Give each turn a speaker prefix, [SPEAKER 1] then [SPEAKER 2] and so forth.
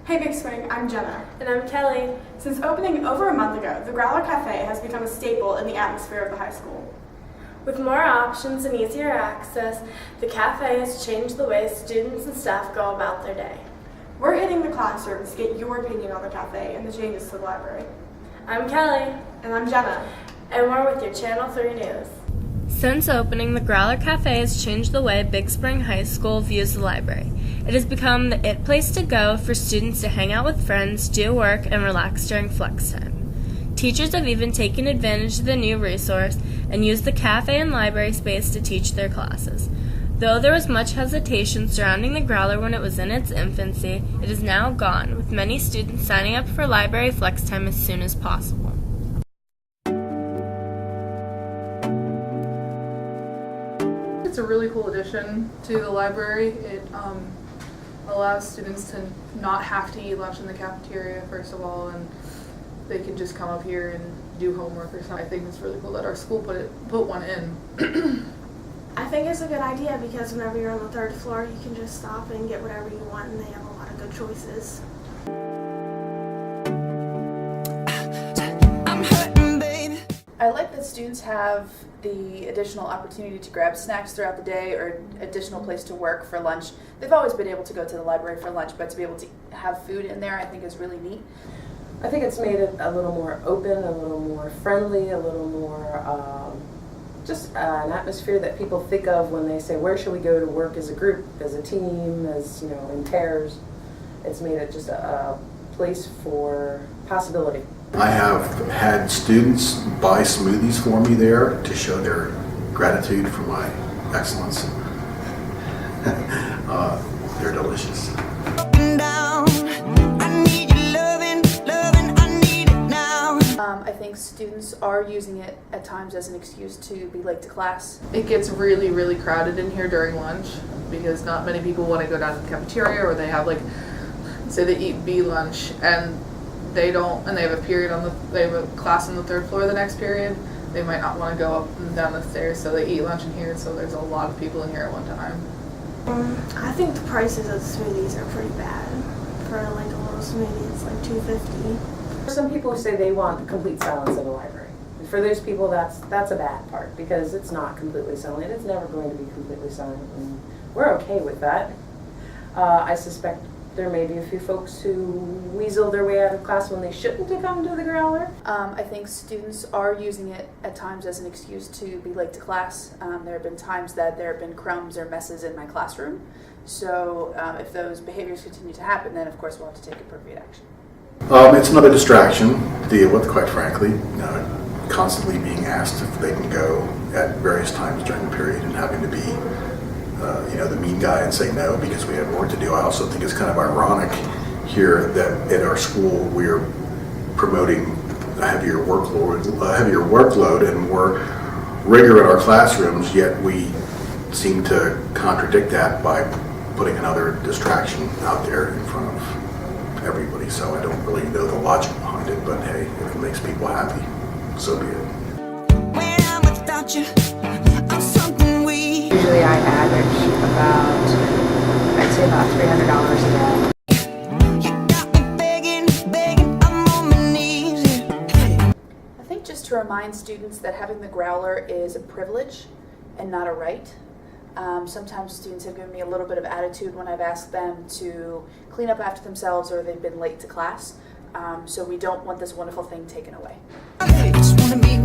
[SPEAKER 1] Hey Big Spring, I'm Jenna.
[SPEAKER 2] And I'm Kelly.
[SPEAKER 1] Since opening over a month ago, the Growler Cafe has become a staple in the atmosphere of the high school.
[SPEAKER 2] With more options and easier access, the cafe has changed the way students and staff go about their day.
[SPEAKER 1] We're hitting the classrooms to get your opinion on the cafe and the changes to the library.
[SPEAKER 2] I'm Kelly.
[SPEAKER 1] And I'm Jenna.
[SPEAKER 2] And we're with your Channel 3 News. Since opening, the Growler Cafe has changed the way Big Spring High School views the library. It has become the it place to go for students to hang out with friends, do work, and relax during flex time. Teachers have even taken advantage of the new resource and used the cafe and library space to teach their classes. Though there was much hesitation surrounding the Growler when it was in its infancy, it is now gone, with many students signing up for library flex time as soon as possible.
[SPEAKER 3] It's a really cool addition to the library. It allows students to not have to eat lunch in the cafeteria, first of all, and they can just come up here and do homework or something. I think it's really cool that our school put one in.
[SPEAKER 4] I think it's a good idea because whenever you're on the third floor, you can just stop and get whatever you want, and they have a lot of good choices.
[SPEAKER 5] I like that students have the additional opportunity to grab snacks throughout the day or additional place to work for lunch. They've always been able to go to the library for lunch, but to be able to have food in there I think is really neat.
[SPEAKER 6] I think it's made it a little more open, a little more friendly, a little more just an atmosphere that people think of when they say, where should we go to work as a group, as a team, as, you know, in pairs. It's made it just a place for possibility.
[SPEAKER 7] I have had students buy smoothies for me there to show their gratitude for my excellence. They're delicious.
[SPEAKER 5] I think students are using it at times as an excuse to be late to class.
[SPEAKER 3] It gets really, really crowded in here during lunch because not many people want to go down to the cafeteria, or they have say they eat B lunch and they don't, and they have they have a class on the third floor the next period. They might not want to go up and down the stairs, so they eat lunch in here, so there's a lot of people in here at one time.
[SPEAKER 4] I think the prices of smoothies are pretty bad. For a little smoothie, it's like $2.50.
[SPEAKER 6] Some people say they want complete silence in the library. For those people, that's a bad part because it's not completely silent. It's never going to be completely silent, and we're okay with that. I suspect there may be a few folks who weasel their way out of class when they shouldn't have come to the Growler.
[SPEAKER 5] I think students are using it at times as an excuse to be late to class. There have been times that there have been crumbs or messes in my classroom. So if those behaviors continue to happen, then of course we'll have to take appropriate action.
[SPEAKER 7] It's another distraction to deal with, quite frankly. Constantly being asked if they can go at various times during the period and having to be the mean guy and say no because we have work to do. I also think it's kind of ironic here that at our school we're promoting a heavier workload and more rigor in our classrooms, yet we seem to contradict that by putting another distraction out there in front of everybody. So I don't really know the logic behind it, but hey, if it makes people happy, so be it.
[SPEAKER 8] When I'm without you, I'm something weak.
[SPEAKER 6] Usually I average I'd say about $300 a day.
[SPEAKER 8] You got me begging, I'm on my knees.
[SPEAKER 5] I think just to remind students that having the Growler is a privilege and not a right. Sometimes students have given me a little bit of attitude when I've asked them to clean up after themselves or they've been late to class. So we don't want this wonderful thing taken away.
[SPEAKER 8] I just wanna be